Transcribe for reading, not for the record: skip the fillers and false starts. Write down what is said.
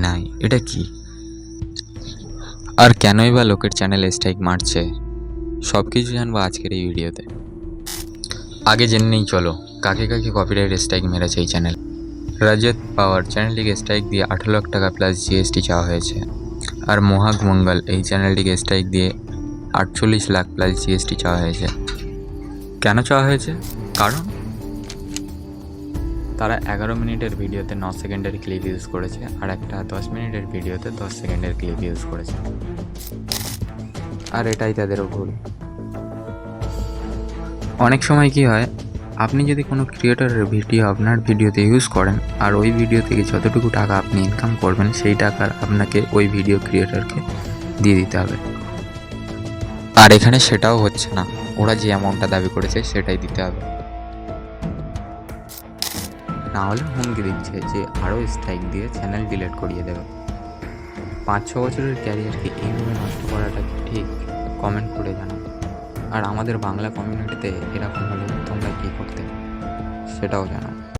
নাই এটা কি? আর কেনই বা লোকের চ্যানেলে স্ট্রাইক মারছে, সব কিছু জানবো আজকের এই ভিডিওতে। আগে জেনে নেই চলো কাকে কাকে কপিরাইট স্ট্রাইক মেরেছে এই চ্যানেল। রাজত পাওয়ার চ্যানেলটিকে স্ট্রাইক দিয়ে 18 লাখ টাকা প্লাস জিএসটি চাওয়া হয়েছে। আর মোহাগ মঙ্গল এই চ্যানেলটিকে স্ট্রাইক দিয়ে 48 লাখ প্লাস জিএসটি চাওয়া হয়েছে। কেন চাওয়া হয়েছে? কারণ তারা 11 মিনিটের ভিডিওতে 9 সেকেন্ডের ক্লিপ ইউজ করেছে, আর একটা 10 মিনিটের ভিডিওতে 10 সেকেন্ডের ক্লিপ ইউজ করেছে। আর এটাই তাদেরও ভুল। অনেক সময় কি হয়, আপনি যদি কোনো ক্রিয়েটরের ভিডিও আপনার ভিডিওতে ইউজ করেন, আর ওই ভিডিও থেকে যতটুকু টাকা আপনি ইনকাম করবেন সেই টাকা আপনাকে ওই ভিডিও ক্রিয়েটরকে দিয়ে দিতে হবে। আর এখানে সেটাও হচ্ছে না, ওরা যে অ্যামাউন্টটা দাবি করেছে সেটাই দিতে হবে, না হলে হুমকি দিচ্ছে যে আরও স্ট্রাইক দিয়ে চ্যানেল ডিলিট করিয়ে দেবে। 5-6 বছরের ক্যারিয়ারকে এইভাবে নষ্ট করাটা কি ঠিক? কমেন্ট করে জানাও। আর আমাদের বাংলা কমিউনিটিতে এরকম হলে তোমরা কী করতে সেটাও জানাও।